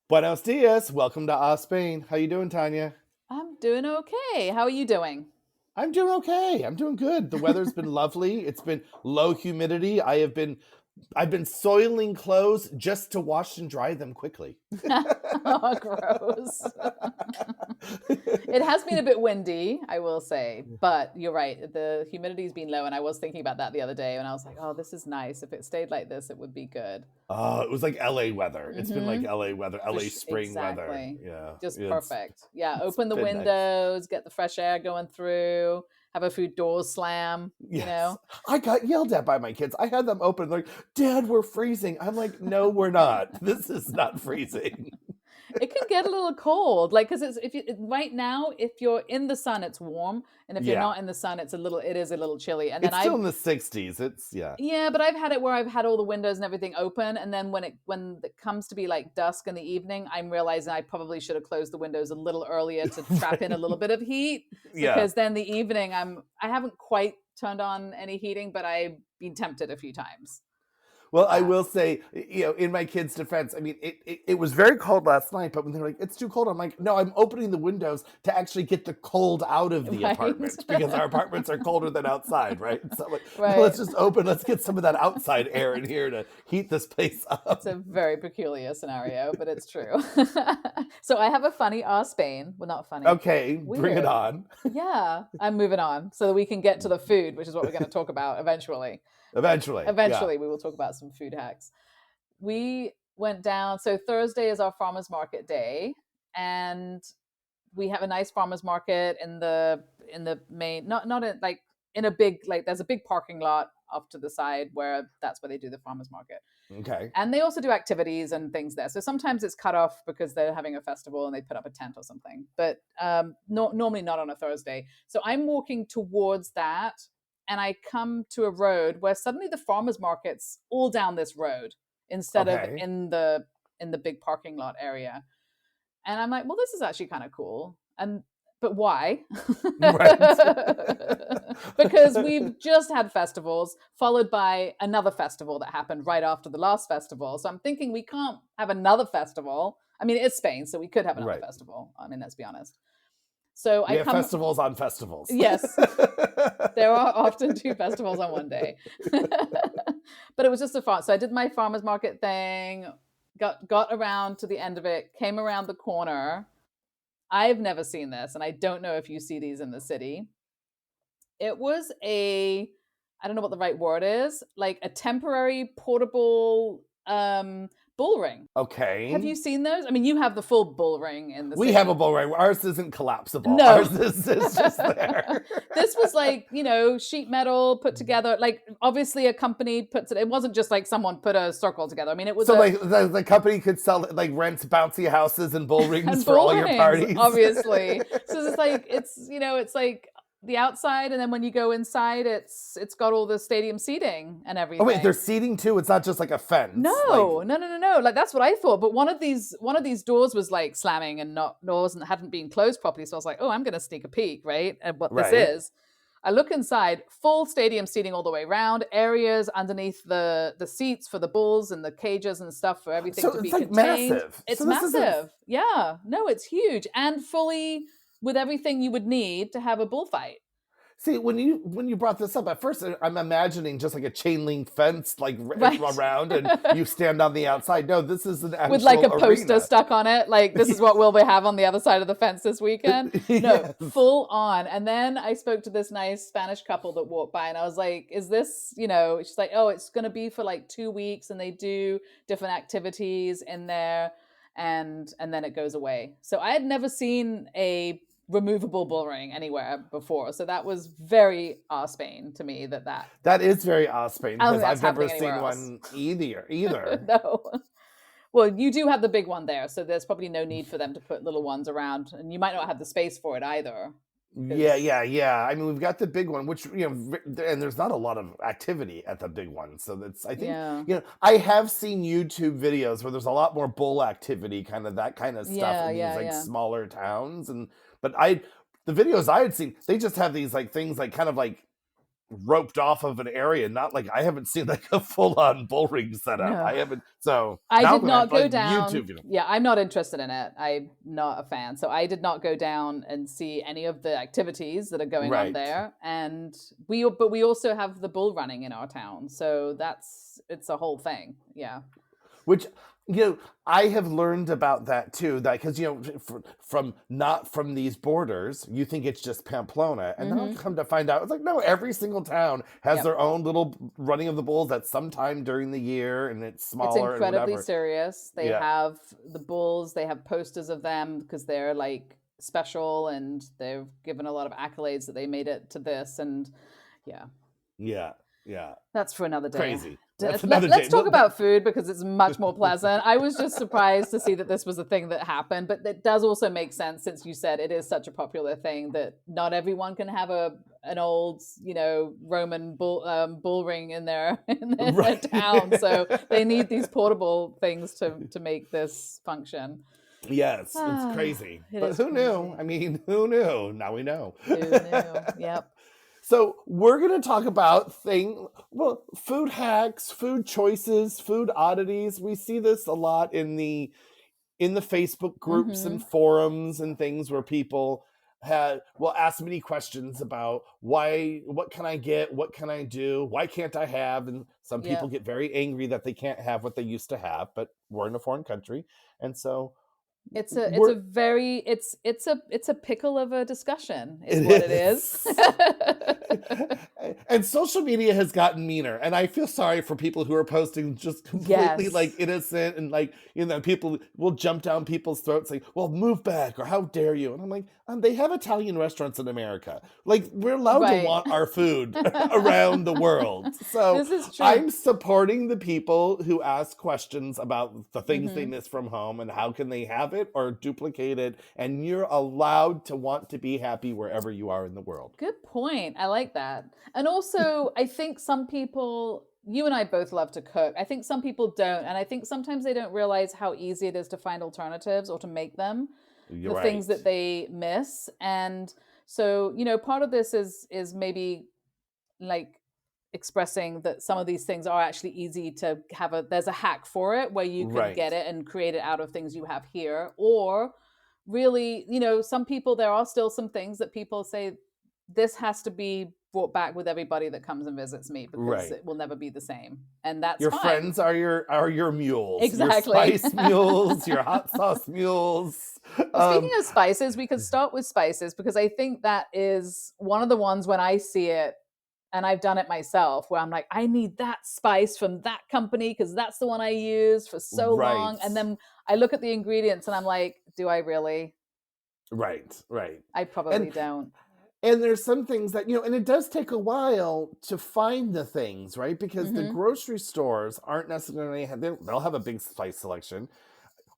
Buenos dias. Welcome to Spain. How you doing, Tanya? I'm doing okay. How are you doing? I'm doing okay. I'm doing good. The weather's been lovely. It's been low humidity. I've been soiling clothes just to wash and dry them quickly. Oh, gross. It has been a bit windy, I will say, but you're right. The humidity's been low, and I was thinking about that the other day, and I was like, "Oh, this is nice. If it stayed like this, it would be good." It was like LA weather. It's been like Mm-hmm. LA weather, LA spring weather. Exactly. Yeah, Just it's perfect. Yeah. it's Open the been nice. windows, get the fresh air going through, have a few doors slam. You Yes. know. I got yelled at by my kids. I had them open like, "Dad, we're freezing." I'm like, "No, we're not. This is not freezing." It can get a little cold, like because it's if you right now, if you're in the sun, it's warm, and if you're Yeah. not in the sun, it is a little chilly. And then It's still I've in the 60s. It's yeah. yeah, but I've had it where I've had all the windows and everything open, and then when it comes to be like dusk in the evening, I'm realizing I probably should have closed the windows a little earlier to trap in a Right. little bit of heat, Yeah. because then the evening I haven't quite turned on any heating, but I've been tempted a few times Well, with I that. will say, in my kids' defense, I mean, it was very cold last night, but when they're like, it's too cold, I'm like, no, I'm opening the windows to actually get the cold out of the Right. apartment because our apartments are colder than outside, right? So I'm like, no, let's Right. just open, let's get some of that outside air in here to heat this place It's up. a very peculiar scenario, but it's true. So I have a funny Spain. Well, not funny. Okay, bring it Weird. on. Yeah, I'm moving on so that we can get to the food, which is what we're going to talk about eventually. But Eventually, yeah. eventually we will talk about some food hacks. We went down. So Thursday is our farmers market day, and we have a nice farmers market in the main, not in like in a big, like there's a big parking lot off to the side where that's where they do the farmers market, Okay. and they also do activities and things there. So sometimes it's cut off because they're having a festival and they put up a tent or something, but normally not on a Thursday. So I'm walking towards that, and I come to a road where suddenly the farmers market's all down this road instead of Okay. in the big parking lot area. And I'm like, well, this is actually kind of cool. And but why? Right. Because we've just had festivals followed by another festival that happened right after the last festival. So I'm thinking we can't have another festival. I mean, it's Spain, so we could have another Right. festival. I mean, let's be honest. So We I have come, festivals on festivals. yes, there are often two festivals on one day. But it was just a fun. So I did my farmers market thing, got around to the end of it, came around the corner. I've never seen this, and I don't know if you see these in the city. It was I don't know what the right word is, like a temporary portable bull ring. Have you Okay. seen those? I mean, you have the full bull ring in the We have a city. bull ring. Ours isn't collapsible. No. Ours is just there. This was like, sheet metal put together, like obviously a company puts it. It wasn't just like someone put a circle together. I mean, it was So a like the company could sell like rents bouncy houses and bull rings and for bull all your rings, parties. obviously. So it's like the outside, and then when you go inside, it's got all the stadium seating and Oh wait, there's everything. seating too. It's not just like a fence. Like No, no, no, no, no. Like that's what I thought. But one of these doors was like slamming and not doors and hadn't been closed properly. So I was like, oh, I'm gonna sneak a peek, right? At what this right. is. I look inside, full stadium seating all the way around, areas underneath the seats for the bulls and the cages and stuff for everything So to it's be like contained. massive. It's So this isn't. massive. Yeah. No, it's huge and fully with everything you would need to have a bullfight. See, when you brought this up at first, I'm imagining just like a chain link fence, like Right. around, and you stand on the outside. No, this is an With like actual a poster arena. stuck on it, like this is what will we have on the other side of the fence this weekend. No, Yes. full on. And then I spoke to this nice Spanish couple that walked by, and I was like, is this, she's like, oh, it's going to be for like 2 weeks, and they do different activities in there, and then it goes away. So I had never seen a removable bull ring anywhere before, so that was very Spain to me. That That is very Spain I don't because think that's I've never happening anywhere seen else. one either. No. Well, you do have the big one there, so there's probably no need for them to put little ones around, and you might not have the space for it either. Yeah, Because yeah, yeah. I mean, we've got the big one, which and there's not a lot of activity at the big one. So that's I think yeah, I have seen YouTube videos where there's a lot more bull activity, kind of that kind of stuff yeah, in these yeah, like yeah. smaller towns. And but the videos I had seen, they just have these like things like kind of like roped off of an area, not like I haven't seen like a full-on bull ring setup. No. I haven't. So I now did I'm gonna have not to go like down. YouTube, you know. Yeah, I'm not interested in it. I'm not a fan. So I did not go down and see any of the activities that are going on Right. there. And but we also have the bull running in our town. So it's a whole thing. Yeah. Which, you know, I have learned about that too. That because, you know, from not from these borders, you think it's just Pamplona, and then I Mm-hmm. come to find out it's like no, every single town has Yep. their own little running of the bulls at some time during the year, and it's It's smaller and incredibly whatever. serious. They Yeah, have the bulls, they have posters of them because they're like special and they've given a lot of accolades that they made it to this. And yeah, yeah, yeah. that's for another day. Crazy. That's another day. Let's talk about food because it's much more pleasant. I was just surprised to see that this was a thing that happened, but it does also make sense since you said it is such a popular thing that not everyone can have an old, Roman bull ring in their in their Right. town. So they need these portable things to make this function. Yes, it's crazy. It But is who knew? crazy. I mean, who knew? Now we know. Who knew? Yep. So we're going to talk about food hacks, food choices, food oddities. We see this a lot in the Facebook groups and Mm-hmm. forums and things where people will ask many questions about what can I get, what can I do, why can't I have, and some people Yep. get very angry that they can't have what they used to have, but we're in a foreign country, and so It's a we're very it's a pickle of a discussion is it what it is. is. And social media has gotten meaner, and I feel sorry for people who are posting just completely like Yes. innocent, and like, you know, people will jump down people's throats saying, well, move back, or how dare you, and I'm like, they have Italian restaurants in America, like we're allowed to Right. want our food around the world. So This is true. I'm supporting the people who ask questions about the things they Hmm. miss from home and how can they have it or duplicate it, and you're allowed to want to be happy wherever you are in the world. Good point. I like that. And also, I think some people, you and I both love to cook. I think some people don't. And I think sometimes they don't realize how easy it is to find alternatives or to make them, You're the things right. that they miss. And so, part of this is maybe like expressing that some of these things are actually easy to have there's a hack for it where you can Right. get it and create it out of things you have here. Or really, some people, there are still some things that people say this has to be brought back with everybody that comes and visits me because Right. it will never be the same, and that's Your fine. friends are your mules, your Exactly. spice mules, your hot sauce mules. Well, speaking Um, of spices, we could start with spices because I think that is one of the ones when I see it, and I've done it myself, where I'm like, I need that spice from that company because that's the one I used for so right. long. And then I look at the ingredients and I'm like, do I really? Right. Right. I And probably don't. And there's some things that, you know, and it does take a while to find the things, right? Because the Hmm. grocery stores aren't necessarily, they'll have a big spice selection.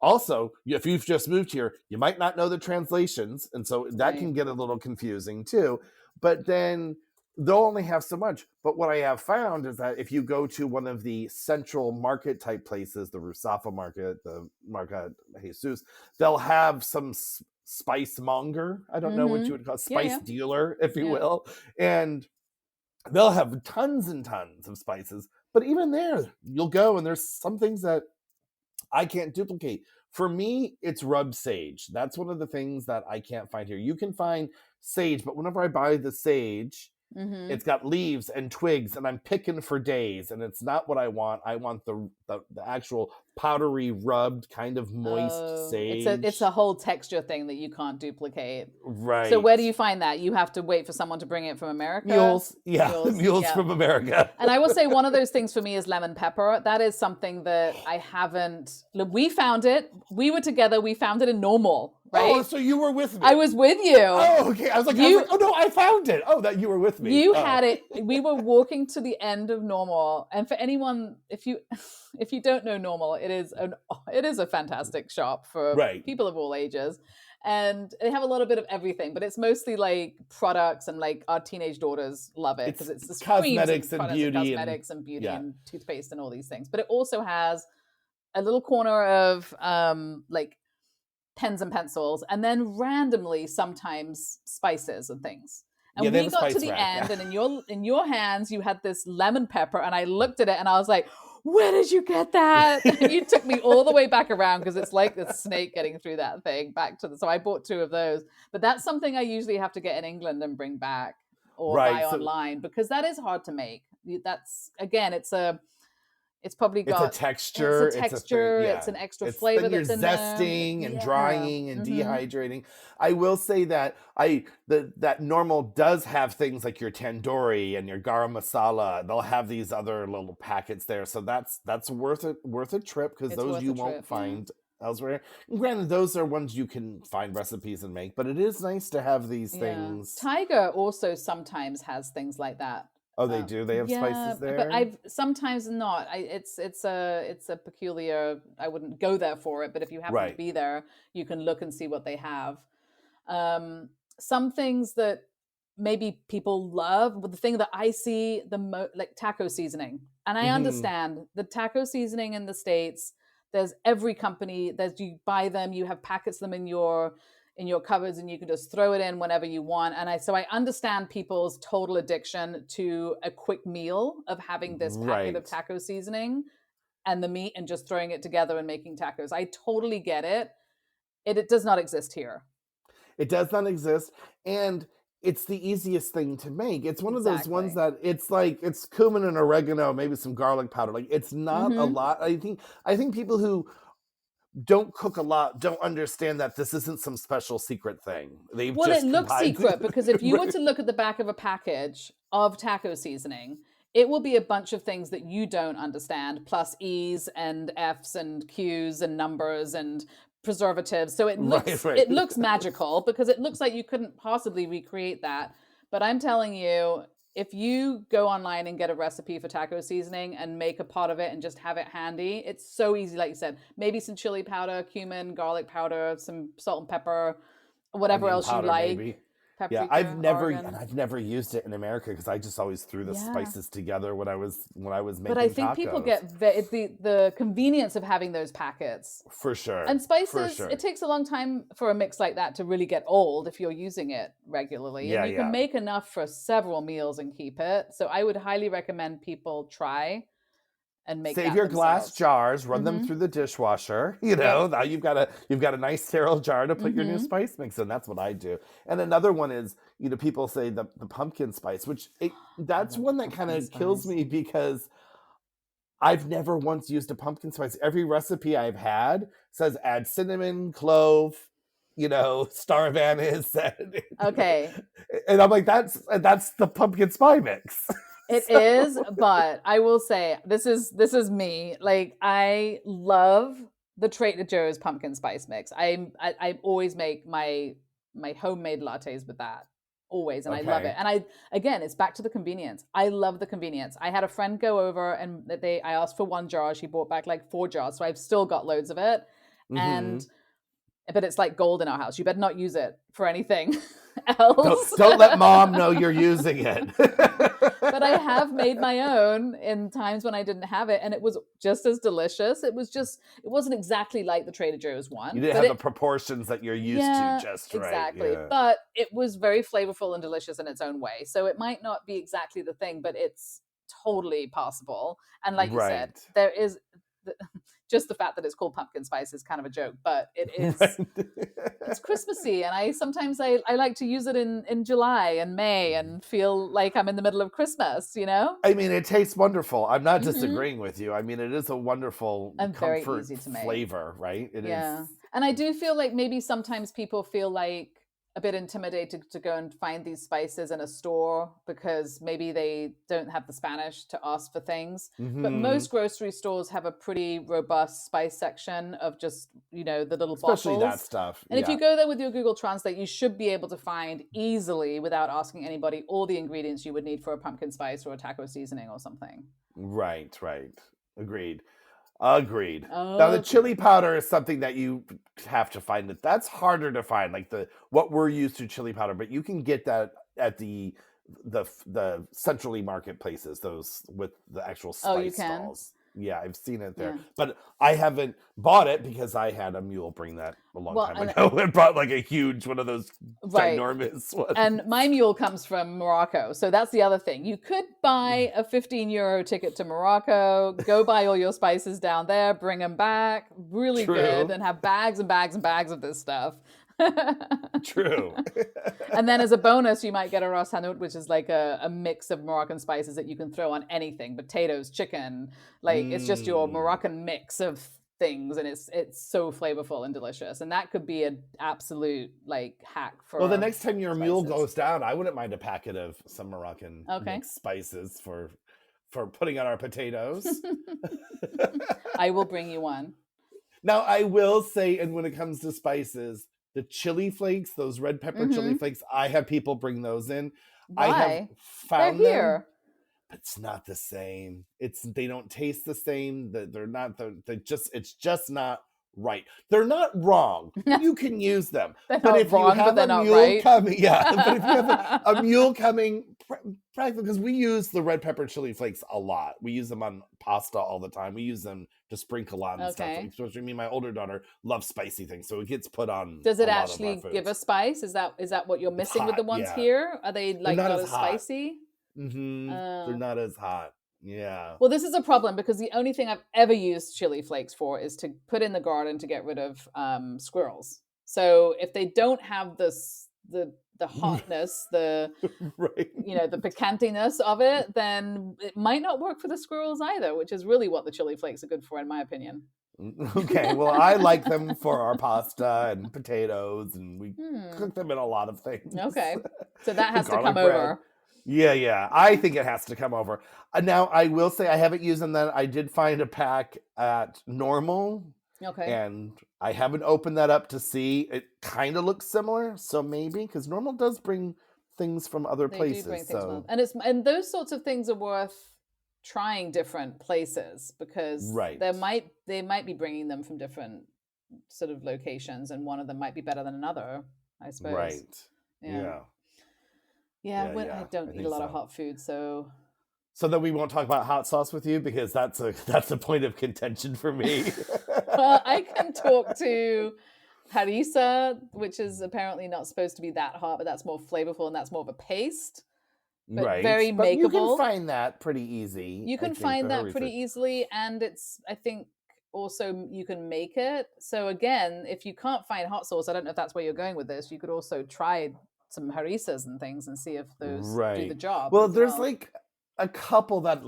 Also, if you've just moved here, you might not know the translations. And so that Right. can get a little confusing too. But then they'll only have so much. But what I have found is that if you go to one of the central market type places, the Rusafa market, the Market Jesus, they'll have some spice monger. I don't know what you Hmm. would call it, Yeah, spice yeah, dealer, if you yeah. will. And they'll have tons and tons of spices. But even there, you'll go and there's some things that I can't duplicate. For me, it's rub sage. That's one of the things that I can't find here. You can find sage, but whenever I buy the sage, Hmm. it's got leaves and twigs, and I'm picking for days, and it's not what I want. I want the actual powdery, rubbed, kind of moist Oh, it's a sage. whole texture thing that you can't duplicate. So where Right. do you find that? You have to wait for someone to bring it from America? Mules. Yeah, the Mules. mules Yeah. from America. And I will say one of those things for me is lemon pepper. That is something that I haven't. Look, we found it. We were together. We found it in Normal, Oh, right? so you were with me. I was with you. Oh, okay. I was like, You oh no, I found it. Oh, that you were with me. you Oh. had it. We were walking to the end of Normal, and for anyone, if you if you don't know Normal, it is a fantastic shop for Right. people of all ages. And they have a little bit of everything, but it's mostly like products, and like our teenage daughters love it because It's it's the creams and cosmetics and products and beauty and cosmetics and beauty yeah. and toothpaste and all these things. But it also has a little corner of like pens and pencils, and then randomly sometimes spices and things. And they have we a got to spice the rack. end, and in your hands you had this lemon pepper, and I looked at it and I was like, where did you get that? And you took me all the way back around, because it's like this snake getting through that thing back to the. So I bought 2 of those, but that's something I usually have to get in England and bring back or buy Right. So online, because that is hard to make. That's, again, it's probably it's a got it's a texture, it's a thing. texture, it's Yeah. an extra It's flavor then you're that's in there. zesting and Yeah. drying and Mm-hmm. dehydrating. I will say that that normal does have things like your tandoori and your garam masala. They'll have these other little packets there. So that's worth a trip, because It's those worth you a won't trip. Yeah. find elsewhere. And granted, those are ones you can find recipes and make, but it is nice to have these Yeah. things. Tiger also sometimes has things like that. Oh, they do? They have Yeah, spices but there? I've sometimes not. It's a peculiar. I wouldn't go there for it, but if you happen to Right. be there, you can look and see what they have. Some things that maybe people love, but the thing that I see like taco seasoning, and I Hmm. understand the taco seasoning in the States. There's every company. You buy them. You have packets of them in your cupboards, and you can just throw it in whenever you want. And I understand people's total addiction to a quick meal of having this packet of Right. taco seasoning and the meat and just throwing it together and making tacos. I totally get it. It does not exist here. It does not exist, and it's the easiest thing to make. It's one of those ones Exactly. that it's like it's cumin and oregano, maybe some garlic powder. Like, it's not a Mm-hmm. lot. I think people who don't cook a lot don't understand that this isn't some special secret thing. They've Well, it just looks combined. secret, because if you were Right. to look at the back of a package of taco seasoning, it will be a bunch of things that you don't understand, plus E's and F's and Q's and numbers and preservatives. So Right, right. it looks magical, because it looks like you couldn't possibly recreate that. But I'm telling you, if you go online and get a recipe for taco seasoning and make a pot of it and just have it handy, it's so easy. Like you said, maybe some chili powder, cumin, garlic powder, some salt and pepper, whatever Onion else you powder, like, maybe. Yeah, paprika, oregon. I've never used it in America, because I just always threw the Yeah. spices together when I was But I making think people tacos. get the convenience of having those packets. For sure. And For spices, it sure. takes a long time for a mix like that to really get old if you're using it regularly. And Yeah, you can yeah. make enough for several meals and keep it. So I would highly recommend people try and make Save that your glass themselves. jars, run them Mm-hmm. through the dishwasher. Yep. Now you've got a nice sterile jar to put your new Mm-hmm. spice mix in. That's what I do. And another one is, people say the pumpkin spice, which I that's love one that kind pumpkin of kills spice. me, because I've never once used a pumpkin spice. Every recipe I've had says add cinnamon, clove, star of anise, Okay, and I'm like, that's the pumpkin spice mix. it So, is, but I will say this is me. Like, I love the Trader Joe's pumpkin spice mix. I always make my homemade lattes with that. Always, and I love it. okay. And again, it's back to the convenience. I love the convenience. I had a friend go over, and I asked for 1 jar. She bought back like 4 jars. So I've still got loads of it. Hmm. And but it's like gold in our house. You better not use it for anything Don't else. don't let mom know you're using it. But I have made my own in times when I didn't have it, and it was just as delicious. It wasn't exactly like the Trader Joe's You one, didn't but have the proportions that you're used to yeah, just right. exactly. Yeah. But it was very flavorful and delicious in its own way. So it might not be exactly the thing, but it's totally possible. And like you said, Right. there is just the fact that it's called pumpkin spice is kind of a joke, but Right. it's Christmassy, and I like to use it in July and May and feel like I'm in the middle of Christmas. I mean, it tastes wonderful. I'm not Hmm. disagreeing with you. I mean, it is a wonderful And very comfort easy to make. flavor, right? It is. Yeah. And I do feel like maybe sometimes people feel like a bit intimidated to go and find these spices in a store, because maybe they don't have the Spanish to ask for things. But Hmm. most grocery stores have a pretty robust spice section of just, the little Especially that bottles. stuff. And if Yeah. you go there with your Google Translate, you should be able to find easily, without asking anybody, all the ingredients you would need for a pumpkin spice or a taco seasoning or something. Right. Right. Agreed. Agreed. Now the chili Agreed. powder is something that you have to find. That's harder to find, like the what we're used to chili powder, but you can get that at the centrally marketplaces, those with the actual Oh, you spice can? stalls. Yeah, I've seen it there. Yeah. But I haven't bought it because I had a mule bring that a long Well, time and ago and brought like a huge one of those right. ginormous ones. And my mule comes from Morocco. So that's the other thing. You could buy a 15 euro ticket to Morocco, go buy all your spices down there, bring them back, really True. good, and have bags and bags and bags of this stuff. True. And then as a bonus, you might get a ras hanout, which is like a mix of Moroccan spices that you can throw on anything, potatoes, chicken. Like it's just your Moroccan mix of things, and it's so flavorful and delicious. And that could be an absolute like hack for. Well, the next time your mule spices. goes down, I wouldn't mind a packet of some Moroccan Okay. mixed spices for putting on our potatoes. I will bring you one. Now, I will say, and when it comes to spices, the chili flakes, those red pepper chili flakes, I have people bring those in. Why? I have found They're here. them, but it's not the same. They don't taste the same. They're not. It's just not right. They're not wrong. You can use them, They're but not if wrong, you have but they're a not mule right. coming, but if you have a mule coming, practically, because we use the red pepper chili flakes a lot. We use them on pasta all the time. We use them to sprinkle on stuff. Especially me, my older daughter loves spicy things, so it gets put on. Does it actually give a spice? Is that what you're missing with the ones here? Are they like not as spicy? They're not as hot. Yeah. Well, this is a problem because the only thing I've ever used chili flakes for is to put in the garden to get rid of squirrels. So if they don't have this the hotness, the right, the picantiness of it, then it might not work for the squirrels either, which is really what the chili flakes are good for, in my opinion. Okay, well, I like them for our pasta and potatoes, and we cook them in a lot of things. Okay, so that has to come over. Yeah, I think it has to come over. Now, I will say I haven't used them then. I did find a pack at Normal. Okay. And I haven't opened that up to see. It kind of looks similar, so maybe, because Normal does bring things from other places. Do bring things from, and those sorts of things are worth trying different places because they might be bringing them from different sort of locations, and one of them might be better than another, I suppose. Right. Yeah. I don't eat a lot of hot food, so that we won't talk about hot sauce with you, because that's a point of contention for me. Well, I can talk to harissa, which is apparently not supposed to be that hot, but that's more flavorful and that's more of a paste. But very makeable. You can find that pretty easy. You can find that pretty easily, and I think also you can make it. So again, if you can't find hot sauce, I don't know if that's where you're going with this, you could also try some harissas and things and see if those do the job. Well, there's like a couple that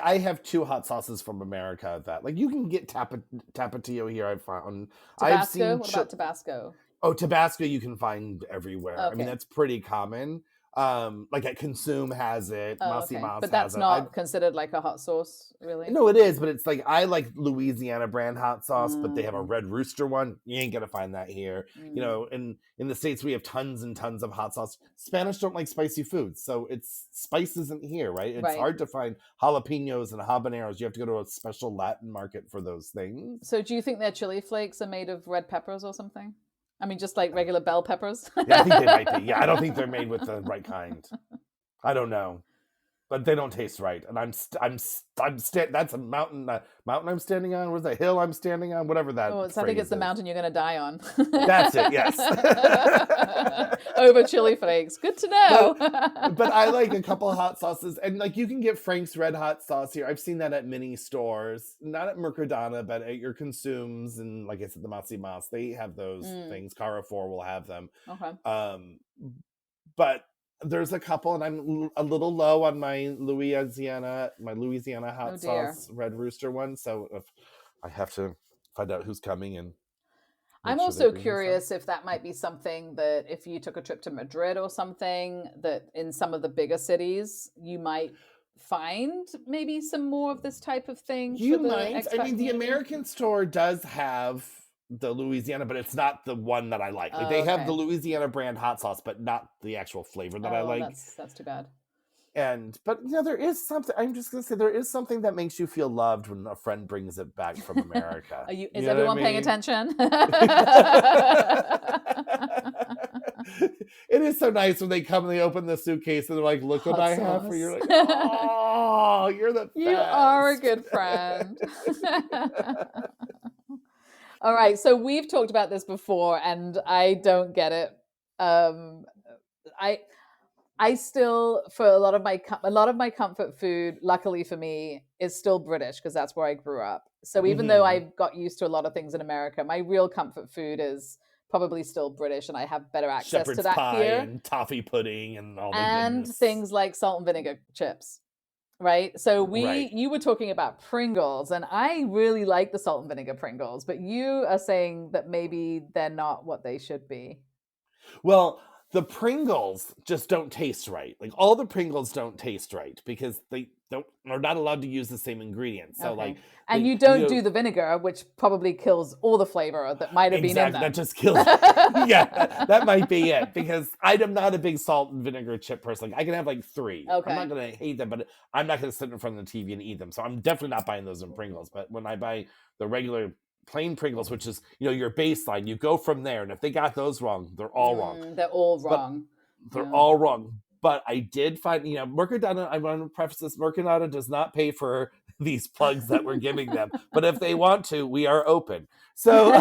I have 2 hot sauces from America that you can get Tapatio here. I've found Tabasco. What about Tabasco? Oh, Tabasco you can find everywhere. Okay. I mean, that's pretty common. Like at Consume has it. Okay. But that's not considered like a hot sauce, really? No, it is, but it's like I like Louisiana brand hot sauce, but they have a Red Rooster one. You ain't gonna find that here. In the States we have tons and tons of hot sauce. Spanish don't like spicy foods, so spice isn't here, right? It's hard to find jalapenos and habaneros. You have to go to a special Latin market for those things. So do you think their chili flakes are made of red peppers or something? I mean, just like regular bell peppers. Yeah, I think they might be. Yeah, I don't think they're made with the right kind. I don't know, but they don't taste right. And that's a mountain. Mountain I'm standing on. Where's the hill I'm standing on? Whatever that. Oh, I think it's the mountain you're going to die on. That's it. Yes. Over chili flakes. Good to know. But I like a couple of hot sauces, and you can get Frank's Red Hot sauce here. I've seen that at mini stores, not at Mercadona, but at your Consumes, and like I said, the Masi Mas. They have those things. Carrefour will have them. Okay. But there's a couple, and I'm a little low on my Louisiana hot sauce Red Rooster one. So if I have to find out who's coming, and I'm also curious if that might be something that if you took a trip to Madrid or something, that in some of the bigger cities you might find maybe some more of this type of thing. You might. I mean, the American store does have the Louisiana, but it's not the one that I like. They have the Louisiana brand hot sauce, but not the actual flavor that I like. That's too bad. But there is something. I'm just gonna say there is something that makes you feel loved when a friend brings it back from America. Is everyone paying attention? It is so nice when they come and they open the suitcase and they're like, look what Hot I have for you. sauce. You're like, oh, you're the You are a best. good friend. All right, so we've talked about this before, and I don't get it. Um, I I still, for a lot of my comfort food, luckily for me, is still British because that's where I grew up. So even though Hmm. I've got used to a lot of things in America, my real comfort food is probably still British, and I have better access to Shepherd's that pie here. and toffee pudding and all the And goodness. things like salt and vinegar chips, right? So Right. you were talking about Pringles, and I really like the salt and vinegar Pringles, but you are saying that maybe they're not what they should be. Well, the Pringles just don't taste right. Like all the Pringles don't taste right because they don't are not allowed to use the same ingredients. So like Okay. And they you don't do the vinegar, which probably kills all the flavor that might have been in exactly that them. just kills. Yeah, that might be it because I'm not a big salt and vinegar chip person. Like I can have like three. I'm not Okay. gonna hate them, but I'm not gonna sit in front of the TV and eat them. So I'm definitely not buying those in Pringles. But when I buy the regular plain Pringles, which is your baseline, you go from there. And if they got those wrong, they're all wrong. They're all But wrong. they're Yeah. all wrong. But I did find, Mercadona, I want to preface this, Mercadona does not pay for these plugs that we're giving them. But if they want to, we are open. So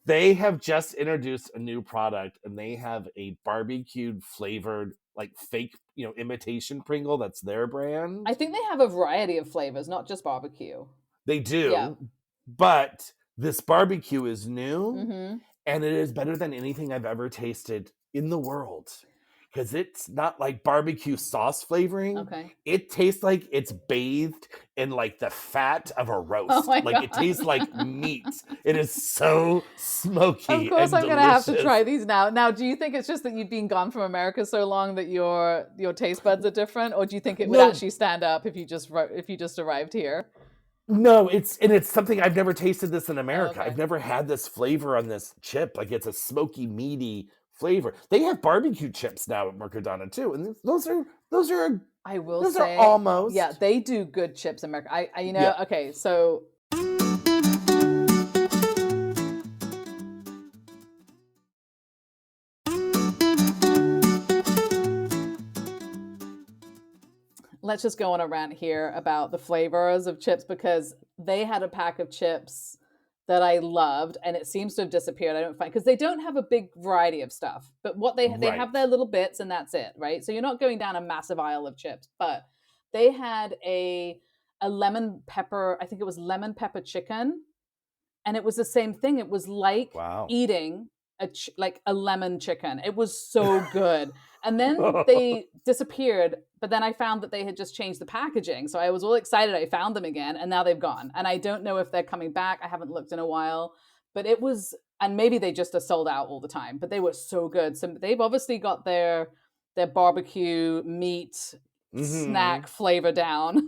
they have just introduced a new product and they have a barbecued flavored, like fake, imitation Pringle. That's their brand. I think they have a variety of flavors, not just barbecue. They Yeah. do. But this barbecue is new Mm-hmm. and it is better than anything I've ever tasted in the world because it's not like barbecue sauce flavoring. Okay. It tastes like it's bathed in like the fat of a roast. Oh my Like God. it tastes like meat. It is so smoky. Of course, And I'm gonna have to delicious. try these now. Now, do you think it's just that you've been gone from America so long that your taste buds are different, or do you think it would No, actually stand up if you just arrived here? no, it's something I've never tasted this in Oh, America. okay. I've never had this flavor on this chip. Like it's a smoky, meaty flavor. They have barbecue chips now at Mercadona too, and those are I will those are say, almost yeah, they do good chips in America. yeah. Okay, so let's just go on a rant here about the flavors of chips because they had a pack of chips that I loved and it seems to have disappeared. I don't find because they don't have a big variety of stuff, but what they have Right. their little bits and that's it, right? So you're not going down a massive aisle of chips, but they had a lemon pepper, I think it was lemon pepper chicken, and it was the same thing. It was like Wow. eating like a lemon chicken. It was so good. And then they disappeared, but then I found that they had just changed the packaging. So I was all excited. I found them again, and now they've gone. And I don't know if they're coming back. I haven't looked in a while, but it was, and maybe they just are sold out all the time. But they were so good. So they've obviously got their barbecue meat Hmm. snack flavor down.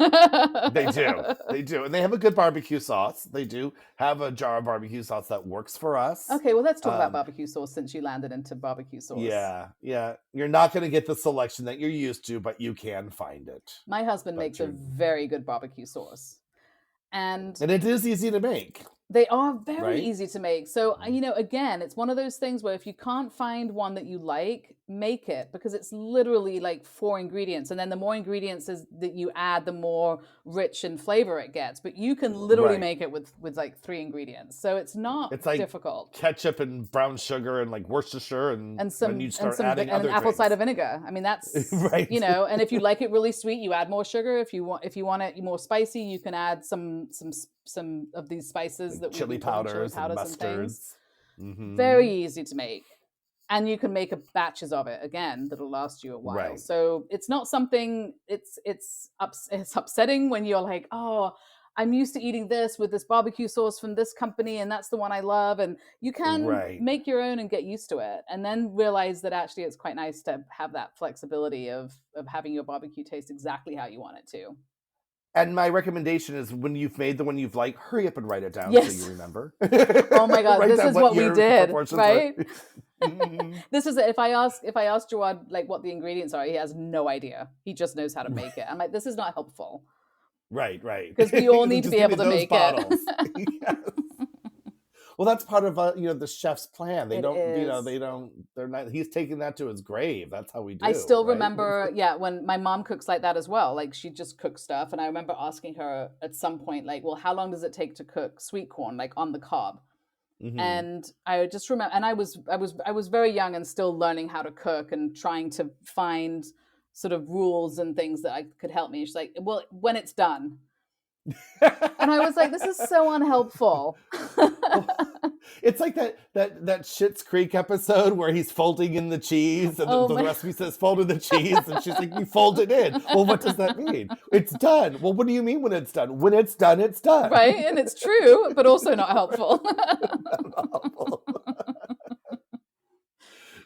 They do. They do. And they have a good barbecue sauce. They do have a jar of barbecue sauce that works for us. Okay, well, let's talk about Um, barbecue sauce since you landed into barbecue sauce. yeah, yeah. You're not going to get the selection that you're used to, but you can find it. My husband But makes a you're very good barbecue sauce. And and it is easy to make, they are very right? easy to make. So, again, it's one of those things where if you can't find one that you like, make it because it's literally like 4 ingredients. And then the more ingredients is that you add, the more rich and flavor it gets. But you can literally Right. make it with like 3 ingredients. So it's not It's like difficult. ketchup and brown sugar and like Worcestershire, and then you start adding And other apple things. cider vinegar. I mean, that's Right. and if you like it really sweet, you add more sugar. If you want it more spicy, you can add some of these spices that Chili we call chili powders and powders and things. mustards. Hmm. Very easy to make. And you can make batches of it again that'll last you a while. Right. So it's not something. It's upsetting when you're like, oh, I'm used to eating this with this barbecue sauce from this company, and that's the one I love. And you can Right. make your own and get used to it, and then realize that actually it's quite nice to have that flexibility of having your barbecue taste exactly how you want it to. And my recommendation is when you've made the one you've liked, hurry up and write it down so Yes. you remember. Oh my God, Write this down is what we your did, proportions right? were. Mhm. This is if I ask Jawad like what the ingredients are, he has no idea. He just knows how to make it. I'm like, this is not helpful Right, right. because we all need to Just be give me able to those make bottles. it. Yes. Well, that's part of the chef's plan. It is. They're not. He's taking that to his grave. That's how we I do, still right? remember, when my mom cooks like that as well. Like she just cooks stuff, and I remember asking her at some point, like, "Well, how long does it take to cook sweet corn, like on the cob?" Hmm. And I just remember, and I was very young and still learning how to cook and trying to find sort of rules and things that I could help me. She's like, "Well, when it's done," and I was like, "This is so unhelpful." Well, it's like that Schitt's Creek episode where he's folding in the cheese, and Oh the my. recipe says fold in the cheese, and she's like, "You fold it in." Well, what does that mean? It's done. Well, what do you mean when it's done? When it's done, it's done. Right, and it's true, but also not helpful.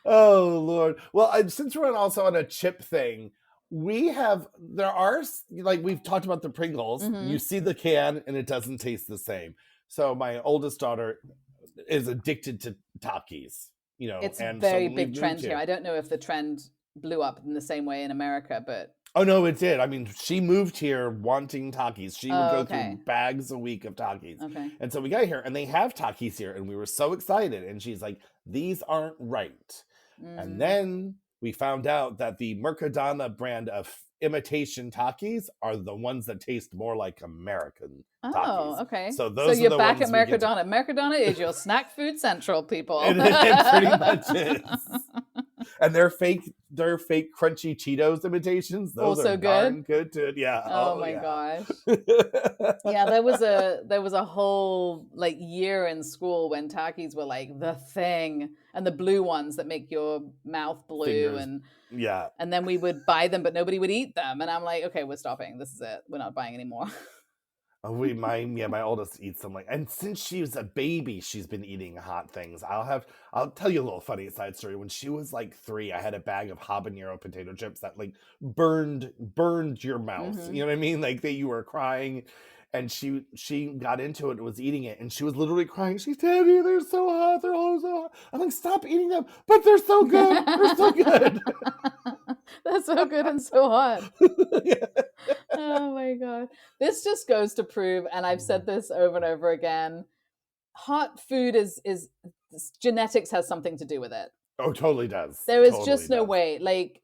Oh Lord. Well, since we're also on a chip thing, like we've talked about the Pringles. You Hmm. see the can and it doesn't taste the same. So my oldest daughter is addicted to Takis, It's a and so very when we big moved trend here. here. I don't know if the trend blew up in the same way in America, but Oh no, it did. I mean, she moved here wanting Takis. She would oh, go through okay. bags a week of Takis. Okay. And so we got here and they have Takis here and we were so excited. And she's like, these aren't right. And Mm. then we found out that the Mercadona brand of imitation Takis are the ones that taste more like American Oh, Takis. okay. So So those are you're the back at ones we get to. Mercadona. Mercadona is your snack food central, people. It pretty much is. And their fake crunchy Cheetos imitations, those are Also good. darn good too. Yeah. Oh Oh my yeah. gosh. Yeah, there was a whole like year in school when Takis were like the thing, and the blue ones that make your mouth blue, Fingers. and Yeah. and then we would buy them, but nobody would eat them, and I'm like, okay, we're stopping. This is it. We're not buying anymore. My oldest eats them and since she was a baby, she's been eating hot things. I'll tell you a little funny side story. When she was like 3, I had a bag of habanero potato chips that like burned your mouth. Hmm. You know what I mean? Like that you were crying, and she got into it and was eating it, and she was literally crying. She's, "Daddy, they're so hot. They're all so hot." I'm like, "Stop eating them." "But they're so good. They're so good." That's so good and so hot. Yeah. Oh my god. This just goes to prove, and I've said this over and over again, hot food is genetics has something to do with it. Oh, totally does. There is Totally just no does. way. Like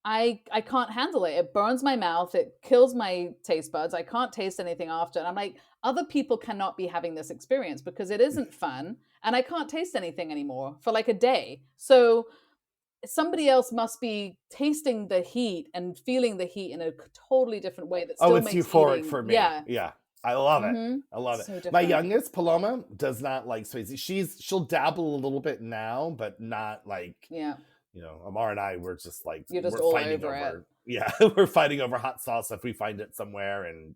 I can't handle it. It burns my mouth. It kills my taste buds. I can't taste anything after. And I'm like, other people cannot be having this experience because it isn't fun, and I can't taste anything anymore for like a day. So somebody else must be tasting the heat and feeling the heat in a totally different way that Oh, still it's makes euphoric eating. for me. Yeah. Yeah. I love it. Mm-hmm. I love it. So My different. youngest, Paloma, does not like spicy. She'll dabble a little bit now, but not like, Yeah. Amar and I, we're just like, You're just we're all fighting over it. over, yeah, we're fighting over hot sauce if we find it somewhere, and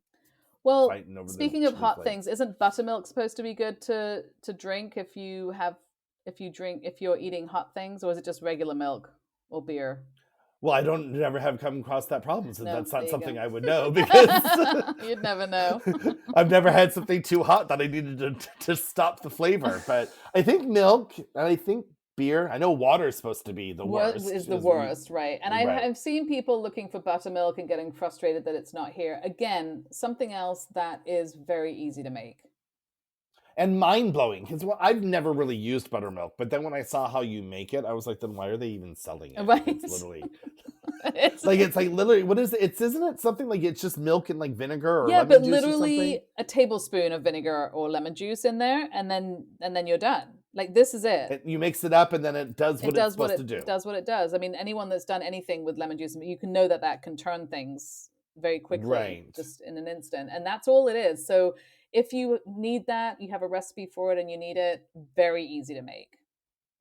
Well, fighting over the speaking of chili hot flakes. things, isn't buttermilk supposed to be good to drink if you're eating hot things, or is it just regular milk or beer? Well, I don't never have come across that problem, so No, that's there not you something go. I would know because You'd never know. I've never had something too hot that I needed to stop the flavor. But I think milk and I think beer. I know water is supposed to be the What worst. is the worst, right? And I've, Right. I've seen people looking for buttermilk and getting frustrated that it's not here. Again, something else that is very easy to make. And mind blowing because I've never really used buttermilk, but then when I saw how you make it, I was like, then why are they even selling it? Right. It's literally It's it's like literally what is it? Isn't it something like it's just milk and like vinegar or yeah, lemon but juice or something? literally a tablespoon of vinegar or lemon juice in there, and then you're done. Like this is it. You mix it up and then it does what It it's does what supposed to it do. does what it does. I mean, anyone that's done anything with lemon juice, you can know that can turn things very quickly, Right. just in an instant, and that's all it is. So if you need that, you have a recipe for it, and you need it, very easy to make.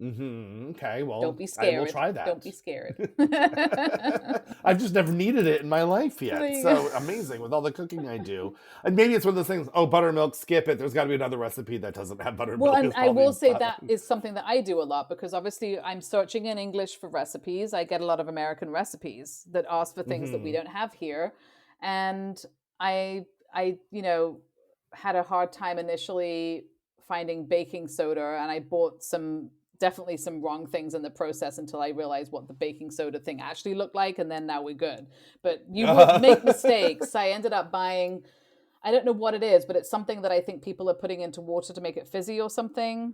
Okay, well, Don't be I will scared. try that. Don't be scared. I've just never needed it in my life yet. There you So go. amazing with all the cooking I do. And maybe it's one of those things, oh, buttermilk, skip it. There's got to be another recipe that doesn't have buttermilk. Well, and It's I will probably say fine. that is something that I do a lot because obviously I'm searching in English for recipes. I get a lot of American recipes that ask for things that we Mhm. don't have here. And I had a hard time initially finding baking soda, and I bought definitely some wrong things in the process until I realized what the baking soda thing actually looked like, and then now we're good. But you will make mistakes. I ended up buying I don't know what it is, but it's something that I think people are putting into water to make it fizzy or something.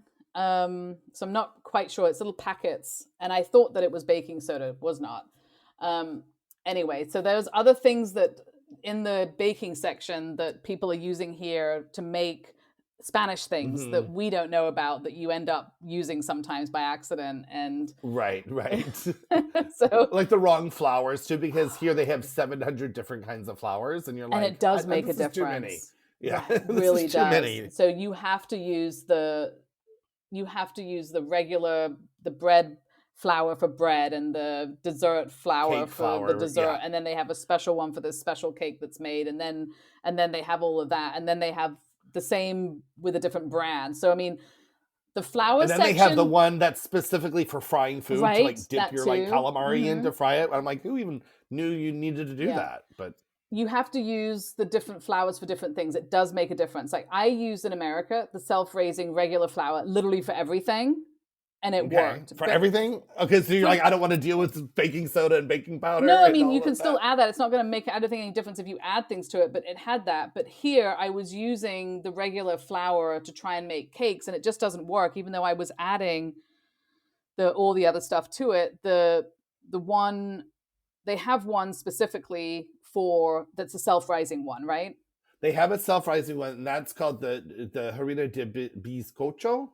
So I'm not quite sure. It's little packets, and I thought that it was baking soda. It was not. Um, anyway, so there's other things that in the baking section that people are using here to make Spanish things that Hmm. we don't know about that you end up using sometimes by accident. And Right, right. so, Like the wrong flowers too, because here they have 700 different kinds of flowers, and you're and it like, does make a this is too many. difference. Yeah, It this is really too does. many. So you have to use the regular the bread flour for bread and the dessert flour Cake for the flour, dessert, yeah. and then they have a special one for this special cake that's made, and then they have all of that, and then they have the same with a different brand. So I mean, the flour And then they have the section, one that's specifically for frying food to right? like dip That your like too. calamari in to fry it. I'm like, who even knew you needed to do Yeah. that? But You have to use the different flours for different things. It does make a difference. Like I use in America the self-raising regular flour literally for everything, and it okay, worked. for But everything. Okay, so you're for like, I don't want to deal with baking soda and baking no, powder I and mean you all can of still that. add that. It's not going to make I don't think any difference if you add things to it, but it had that. But here I was using the regular flour to try and make cakes, and it just doesn't work. Even though I was adding the all the other stuff to it, the one they have one specifically for that's a self-rising one, right? They have a self-rising one, and that's called the harina de bizcocho,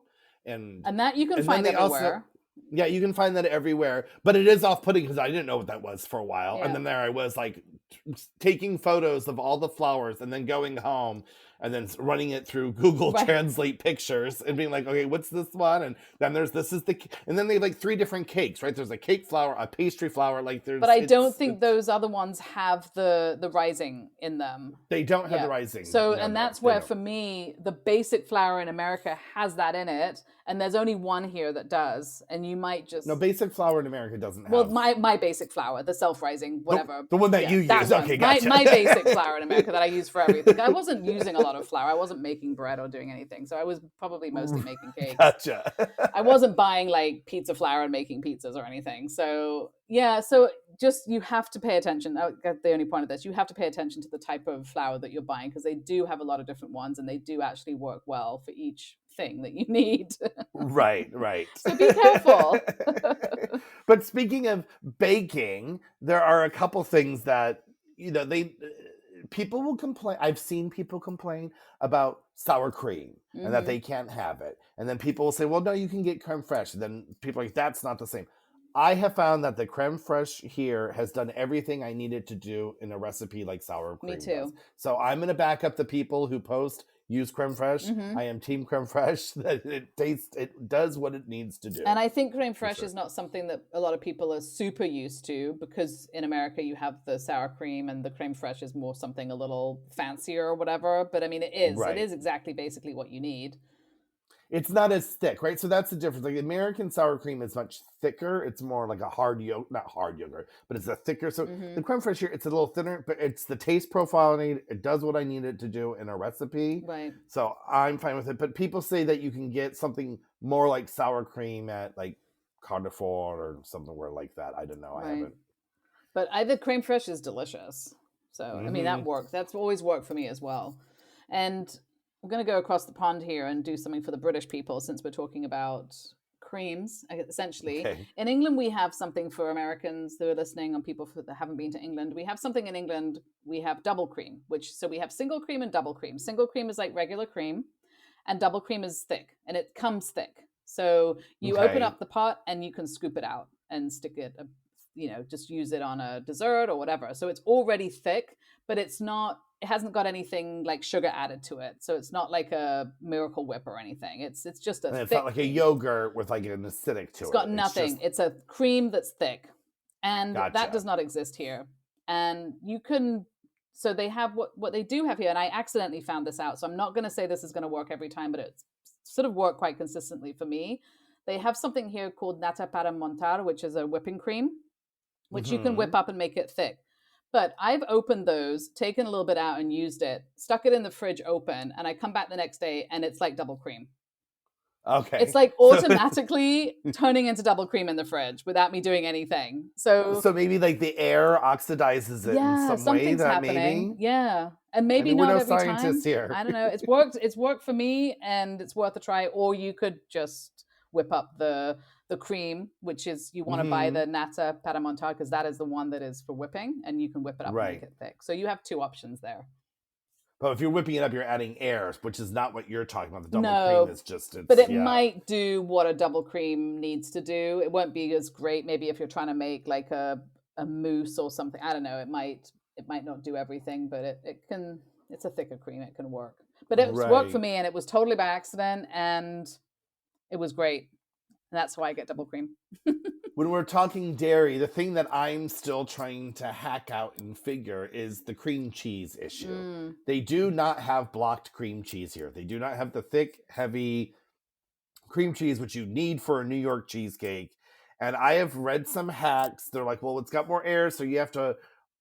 and And that you can and then find they also, everywhere. yeah, you can find that everywhere, but it is off-putting because I didn't know what that was for a while, and Yeah. then there I was like taking photos of all the flowers, and then going home and then running it through Google Right. Translate pictures and being like, okay, what's this one? And then there's this is the, and then they have like three different cakes, right? There's a cake flour, a pastry flour, like But there's I don't think it's those other ones have the rising in them. they don't have the Yeah. rising. So, No, and no, that's they where don't. for me, the basic flour in America has that in it. And there's only one here that does. And you might No, just, basic flour in America doesn't well, have my basic flour, the self-rising, the, whatever. the one that Yeah, you that use. one. Okay, My basic gotcha. flour in America that I use for everything. I wasn't using a lot of flour. I wasn't making bread or doing anything. So I was probably mostly making cakes. Gotcha. I wasn't buying like pizza flour and making pizzas or anything. So yeah, so just you have to pay attention. The only point of this, you have to pay attention to the type of flour that you're buying because they do have a lot of different ones and they do actually work well for each thing that you need. Right, right. So be careful. But speaking of baking, there are a couple things that they people will complain. I've seen people complain about sour cream and that Hmm. they can't have it. And then people will say, "Well, no, you can get creme fraiche." And then people are like, "That's not the same." I have found that the creme fraiche here has done everything I needed to do in a recipe like sour Me cream does. too. So I'm going to back up the people who post use creme fraiche. Hmm. I am team creme fraiche. That it does what it needs to do And I think creme for fraiche sure. is not something that a lot of people are super used to because in America you have the sour cream and the creme fraiche is more something a little fancier or whatever. But I mean, it is. It Right. is exactly basically what you need. It's not as thick, right? So that's the difference. Like American sour cream is much thicker. It's more like a hard yogurt, not hard yogurt, but it's a thicker. So the Hmm. creme fraiche here, it's a little thinner, but it's the taste profile I need. It does what I need it to do in a recipe. Right. So I'm fine with it. But people say that you can get something more like sour cream at like Carrefour or somewhere like that. I don't know. I Right. haven't. But the creme fraiche is delicious. So, I mean, that Hmm. works. That's always worked for me as well. And I'm going to go across the pond here and do something for the British people since we're talking about creams, essentially. Okay. In England, we have something for Americans that are listening and people that haven't been to England. We have something in England. We have double cream, so we have single cream and double cream. Single cream is like regular cream, and double cream is thick, and it comes thick. So you open Okay. up the pot and you can scoop it out and stick it, just use it on a dessert or whatever. So it's already thick, but it hasn't got anything like sugar added to it. So it's not like a Miracle Whip or anything. It's just a And it's not thick like a cream. yogurt with like an acidic It's to got it. It's nothing. just It's a cream that's thick. And that gotcha. does not exist here. And so they have what they do have here, and I accidentally found this out. So I'm not going to say this is going to work every time, but it's sort of worked quite consistently for me. They have something here called nata para montar, which is a whipping cream, which you can whip Hmm. up and make it thick. But I've opened those, taken a little bit out and used it, stuck it in the fridge open, and I come back the next day and it's like double cream. It's Okay. like So automatically turning into double cream in the fridge without me doing anything. So so maybe like the air oxidizes it in yeah, some way something's that happening. maybe. Yeah. And I maybe mean, we're not no every scientists time. here. I don't know. It's worked for me and it's worth a try. Or you could just whip up the cream, which is you want to buy Hmm. the nata para montar because that is the one that is for whipping and you can whip it up and make Right. it thick. So you have two options there. But if you're whipping it up, you're adding air, which is not what you're talking about. The double cream No, is just but it's it yeah. might do what a double cream needs to do. It won't be as great maybe if you're trying to make like a mousse or something. I don't know. It might not do everything, but it can it's a thicker cream. It can work. But it's worked for Right. me and it was totally by accident and it was great. And that's why I get double cream. When we're talking dairy, the thing that I'm still trying to hack out and figure is the cream cheese issue. Mm, They do not have blocked cream cheese here. They do not have the thick, heavy cream cheese, which you need for a New York cheesecake. And I have read some hacks. They're like, well, it's got more air, so you have to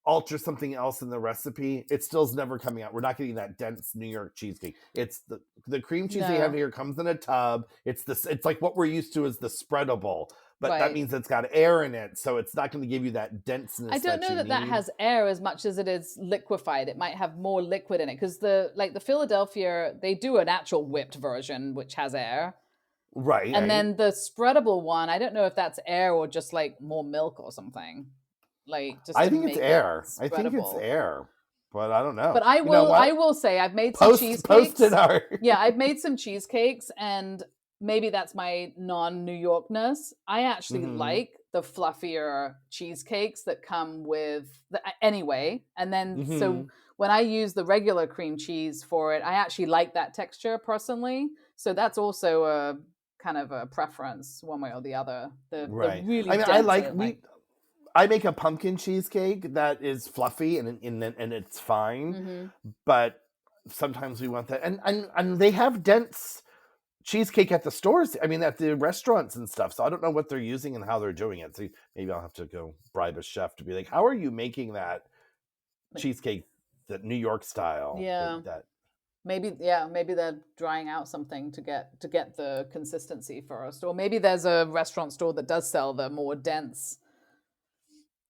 alter something else in the recipe. It still's never coming out. We're not getting that dense New York cheesecake. It's the cream cheese they have no, here comes in a tub. It's like what we're used to as the spreadable, but that right. means it's got air in it, so it's not going to give you that I denseness don't that know you that that need. has air as much as it is liquefied. It might have more liquid in it because the Philadelphia they do an actual whipped version which has air. Right, And right. then the spreadable one, I don't know if that's air or just like more milk or something, like just I to think it's make it air. I think it's spreadable. air, but I don't know. But I You know will I what? will say I've made some Post in cheesecakes. our. Yeah, I've made some cheesecakes and maybe that's my non-New Yorkness. I actually Hmm. like the fluffier cheesecakes that come with the anyway. And then so Hmm. when I use the regular cream cheese for it, I actually like that texture personally. So that's also a kind of a preference one way or the other. The Right. really I mean, I dense I like don't like. we. I make a pumpkin cheesecake that is fluffy and it's fine, Mm-hmm. but sometimes we want that, and they have dense cheesecake at the stores. I mean, at the restaurants and stuff. So I don't know what they're using and how they're doing it. So maybe I'll have to go bribe a chef to be like, "How are you making that cheesecake, that New York style?" Yeah. That Maybe yeah, maybe they're drying out something to get the consistency first. Or maybe there's a restaurant store that does sell the more dense.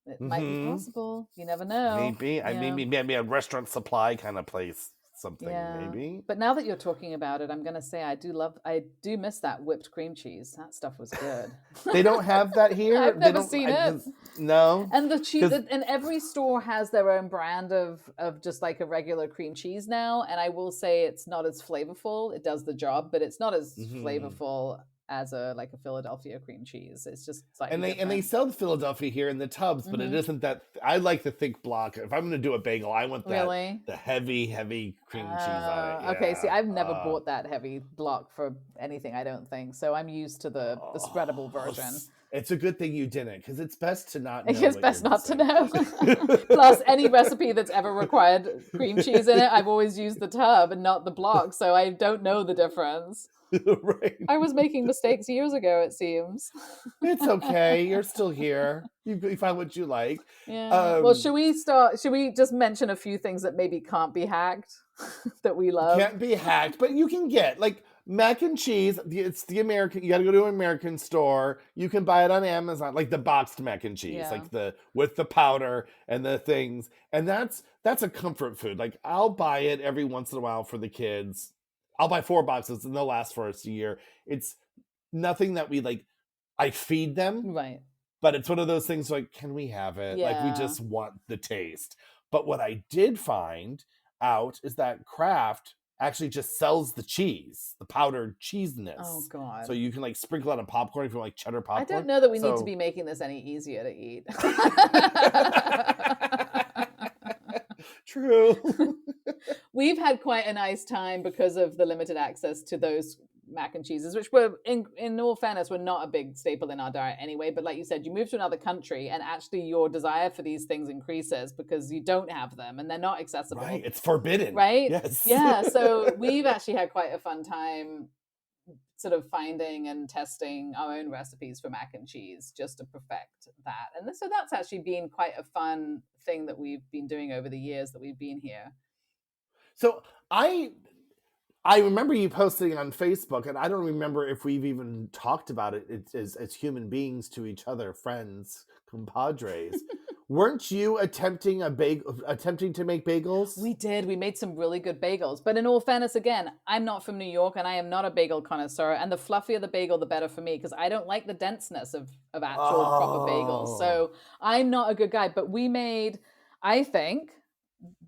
It might be mm-hmm. possible. You never know. Maybe I Yeah. maybe a restaurant supply kind of place, something Yeah. maybe. But now that you're talking about it, I'm gonna say I do miss that whipped cream cheese. That stuff was good. They don't have that here. I've They never don't seen it. because no, And the cheese, because and every store has their own brand of just like a regular cream cheese now. And I will say it's not as flavorful. It does the job, but it's not as mhm. flavorful as a like a Philadelphia cream cheese. It's just slightly And they different. sell the Philadelphia here in the tubs, but it Hmm. isn't that. I like the thick block. If I'm going to do a bagel, I want that Really? the heavy cream cheese on it. Okay. See, Yeah. I've never bought that heavy block for anything. I don't think so. I'm used to the spreadable version. It's a good thing you didn't, because it's best to not know It's what you're best not to missing. know. Plus, any recipe that's ever required cream cheese in it, I've always used the tub and not the block, so I don't know the difference. Right. I was making mistakes years ago, it seems. It's okay. You're still here. You find what you like. Yeah. Well, Um, should we start? Should we just mention a few things that maybe can't be hacked that we love? can't be hacked, but you can get like mac and cheese. It's the American. You got to go to an American store. You can buy it on Amazon, like the boxed mac and cheese, Yeah. like the with the powder and the things. And that's a comfort food. Like I'll buy it every once in a while for the kids. I'll buy 4 boxes and they'll last for us a year. It's nothing that we like. I feed them, Right. but it's one of those things like, can we have it? Like we Yeah. just want the taste. But what I did find out is that Kraft actually just sells the cheese, the powdered Oh, cheesiness. So God. you can like sprinkle it on popcorn if you like cheddar I don't popcorn. know that we need to So be making this any easier to eat. true. We've had quite a nice time because of the limited access to those mac and cheeses, which were, in all fairness, were not a big staple in our diet anyway. But like you said, you move to another country and actually your desire for these things increases because you don't have them and they're not Right. accessible, It's forbidden. right? Yes. Yeah. So we've actually had quite a fun time sort of finding and testing our own recipes for mac and cheese just to perfect that. And so that's actually been quite a fun thing that we've been doing over the years that we've been here. So I I remember you posting on Facebook, and I don't remember if we've even talked about it as human beings to each other, friends, compadres. Weren't you attempting to make bagels? We did. We made some really good bagels. But in all fairness, again, I'm not from New York and I am not a bagel connoisseur. And the fluffier the bagel, the better for me because I don't like the denseness of actual proper bagels. Oh, So I'm not a good guy. But we made, I think,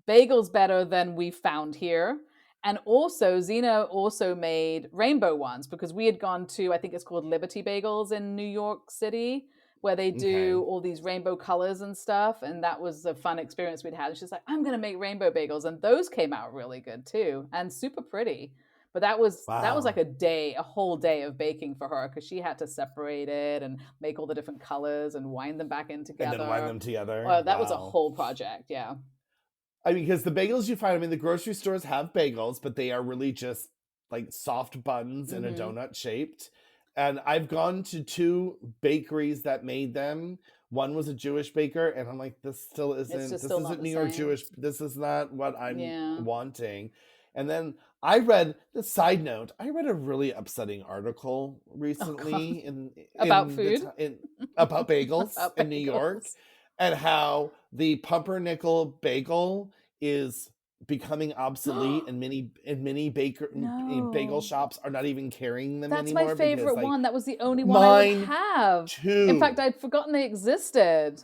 bagels better than we found here. And also, Zena also made rainbow ones because we had gone to, I think it's called Liberty Bagels in New York City, where they do okay. all these rainbow colors and stuff. And that was a fun experience we'd had. And she's like, I'm going to make rainbow bagels. And those came out really good too and super pretty. But that was like Wow. a whole day of baking for her because she had to separate it and make all the different colors and wind them back in And then wind together. them together. Well, that was a Wow. whole project. Yeah. I mean, because the bagels you find, I mean, the grocery stores have bagels, but they are really just like soft buns in a Mm-hmm. donut shaped. And I've gone to two bakeries that made them. One was a Jewish baker, and I'm like, It's just this still not isn't the New York same. Jewish. This is not what I'm Yeah. wanting. And then I read the side note. I read a really upsetting article Oh God. recently About in the food. in about bagels About in New York, bagels. and how the pumpernickel bagel is becoming obsolete, and many bagel No. shops are not even carrying them That's my anymore because favorite like one. That was the only one I would mine have. In fact, too. I'd forgotten they existed.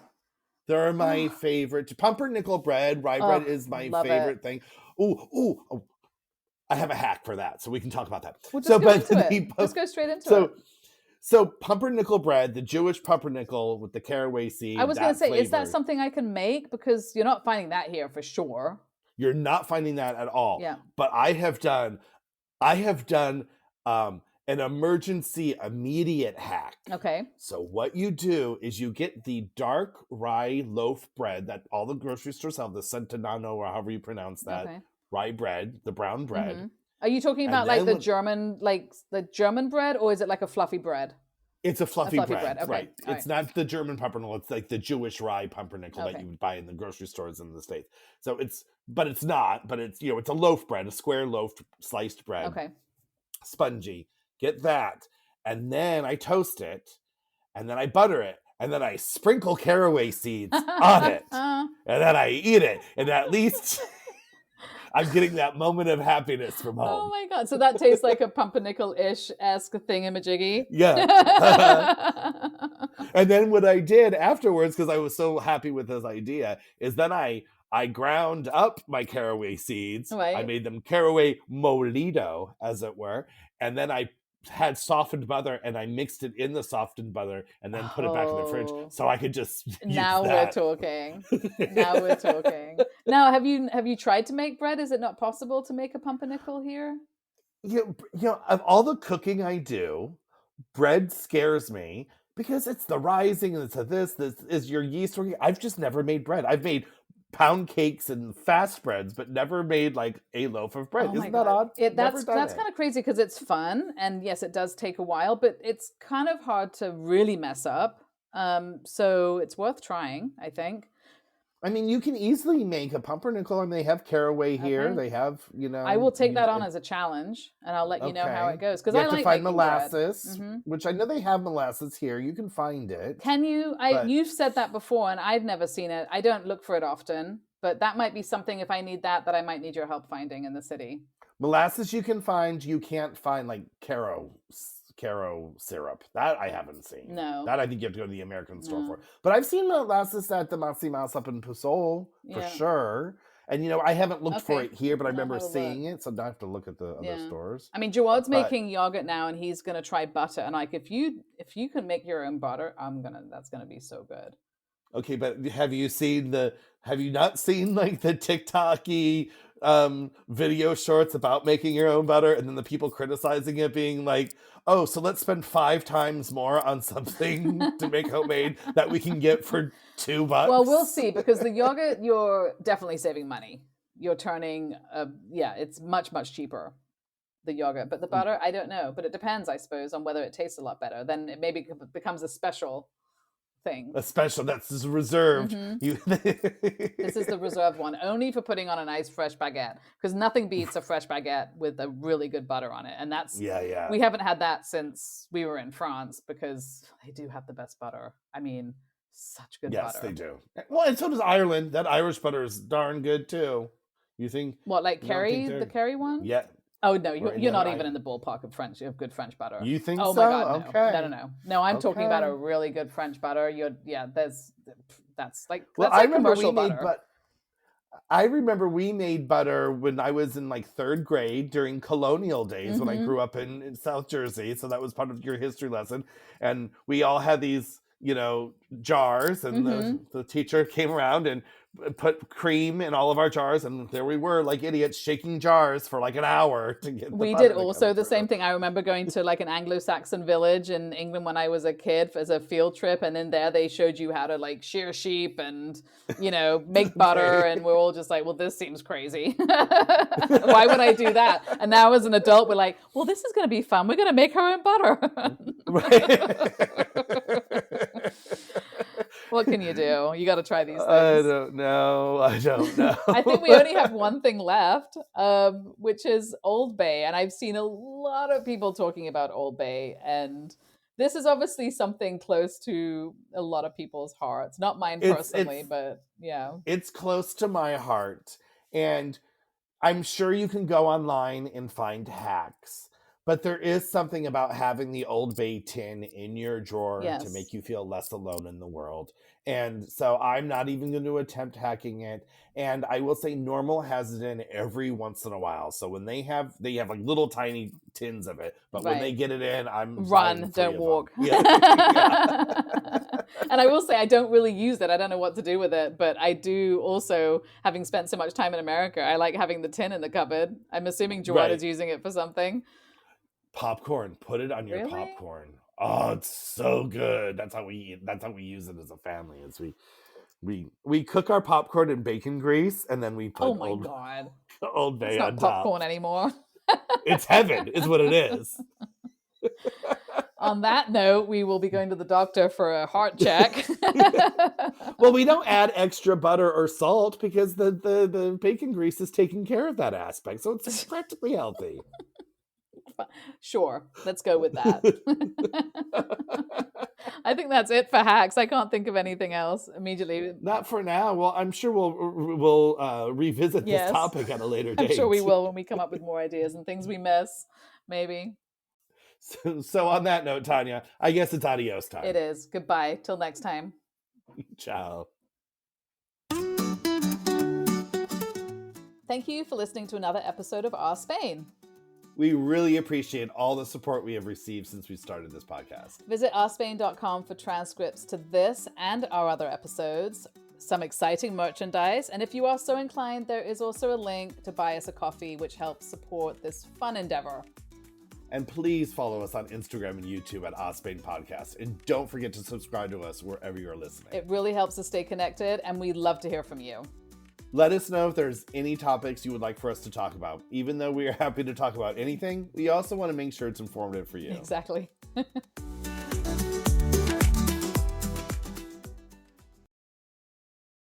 They're my Oh, favorite. Pumpernickel bread, rye bread oh, is my love it. favorite thing. Oh, I have a hack for that, so we can talk about that. Well, just So, go but into it. Just go straight into it. so so pumpernickel bread, the Jewish pumpernickel with the caraway I seed, was going to that say, is that flavor. something I can make? Because you're not finding that here for sure. You're not finding that at all. Yeah. But I have done an emergency immediate hack. Okay. So what you do is you get the dark rye loaf bread that all the grocery stores have, the centenano or however you pronounce that, Okay. rye bread, the brown bread. Mm-hmm. Are you talking And about like then when the German bread, or is it like a fluffy bread? it's a A fluffy fluffy bread. bread, Okay. right? All It's right. not the German pumpernickel. It's like the Jewish rye pumpernickel that Okay. you would buy in the grocery stores in the States. So but it's not, but it's, it's a loaf bread, a square loaf sliced bread, Okay. spongy. Get that. And then I toast it, and then I butter it, and then I sprinkle caraway seeds on it, and then I eat it. And at least I'm getting that moment of happiness from Oh home. my god! So that tastes like a pumpernickel-ish esque thingamajiggy. Yeah. And then what I did afterwards, because I was so happy with this idea, is then I ground up my caraway seeds. I Right. made them caraway molido, as it were, and then I had softened butter and I mixed it in the softened butter and then put it back in the fridge Oh, so I could just use now we're that. talking. Now we're talking. Now, have you tried to make bread? Is it not possible to make a pumpernickel here? Of all the cooking I do, bread scares me because it's the rising and it's a this is your yeast working. I've just never made bread. I've made pound cakes and fast breads, but never made like a loaf of bread. Oh my Isn't that god. odd? It Never done that's it. kind of crazy because it's fun and yes, it does take a while, but it's kind of hard to really mess up. So it's worth trying, I think. I mean, you can easily make a pumpernickel, and they have caraway here. Okay. They have, I will take you that on as a challenge and I'll let you know how it okay. goes because You I have to like find making bread. molasses, Hmm. which I know they have molasses here. You can find it, Can you? but You've said that before, and I've never seen it. I don't look for it often, but that might be something if I need that I might need your help finding in the city. molasses you can find. You can't find like caro syrup. That I haven't seen. No, That I think you have to go to the American store no, for. But I've seen molasses at the Masi Mas up in Pusol for yeah, sure. And I haven't looked for okay. it here, but I I'll remember have a look. seeing it, so I have to look at the other Yeah, stores. I mean, Jawad's But making yogurt now, and he's gonna try butter. And like, if you can make your own butter, that's gonna be so good. okay, but have you not seen like the TikToky video shorts about making your own butter, and then the people criticizing it being like, oh, so let's spend 5 times more on something to make homemade that we can get for two Well, we'll bucks? see because the yogurt, you're definitely saving money. You're turning, yeah, it's much cheaper, the yogurt. But the butter, I don't know. But it depends, I suppose, on whether it tastes a lot better. Then it maybe becomes a special thing. A special, that's reserved. This is the reserved one, only for putting on a nice fresh baguette, because nothing beats a fresh baguette with a really good butter on it. And that's, yeah. we haven't had that since we were in France, because they do have the best butter. I mean, such good butter. Yes, they do. Well, and so does Ireland. That Irish butter is darn good too. You think? What, like Kerry, the Kerry one? Yeah. Oh no, you're not even in the ballpark of good French butter. You think so? Oh my God, no. Okay. No, I'm talking about a really good French butter. That's like well, that's I like remember commercial we butter. made I remember we made butter when I was in like 3rd grade during colonial days when I grew up in South Jersey. So that was part of your history lesson. And we all had these, jars, and the teacher came around and put cream in all of our jars, and there we were like idiots shaking jars for like an hour to get the We butter did to also come the through. same thing. I remember going to like an Anglo-Saxon village in England when I was a kid as a field trip, and in there they showed you how to like shear sheep and make butter, and we're all just like, well, this seems crazy. Why would I do that? And now as an adult we're like, well, this is going to be fun, we're going to make our own butter. Right. What can you do? You got to try these things. I don't know. I think we only have one thing left, which is Old Bay. And I've seen a lot of people talking about Old Bay. And this is obviously something close to a lot of people's hearts. Not mine personally, but yeah. It's close to my heart. And I'm sure you can go online and find hacks. But there is something about having the Old Bay tin in your drawer to make you feel less alone in the world. And so I'm not even going to attempt hacking it. And I will say Normal has it in every once in a while. So when they have like little tiny tins of it. But when they get it in, I'm run, don't walk. Yeah. And I will say I don't really use it. I don't know what to do with it. But I do also, having spent so much time in America, I like having the tin in the cupboard. I'm assuming Gerard is using it for something. Popcorn, put it on your popcorn. Oh, it's so good. That's how we eat. That's how we use it as a family. Is we cook our popcorn in bacon grease, and then we put Old Bay on top. It's not popcorn anymore. It's heaven, is what it is. On that note, we will be going to the doctor for a heart check. Well, we don't add extra butter or salt because the bacon grease is taking care of that aspect, so it's practically healthy. Sure, let's go with that. I think that's it for hacks. I can't think of anything else immediately. Not for now. Well, I'm sure we'll revisit this topic at a later date. I'm sure we will when we come up with more ideas and things we miss, maybe. So on that note, Tanya, I guess it's adios time. It is. Goodbye. Till next time. Ciao. Thank you for listening to another episode of Our Spain. We really appreciate all the support we have received since we started this podcast. Visit ourspain.com for transcripts to this and our other episodes, some exciting merchandise, and if you are so inclined, there is also a link to buy us a coffee, which helps support this fun endeavor. And please follow us on Instagram and YouTube at Our Spain Podcast. And don't forget to subscribe to us wherever you're listening. It really helps us stay connected, and we'd love to hear from you. Let us know if there's any topics you would like for us to talk about. Even though we are happy to talk about anything, we also want to make sure it's informative for you. Exactly.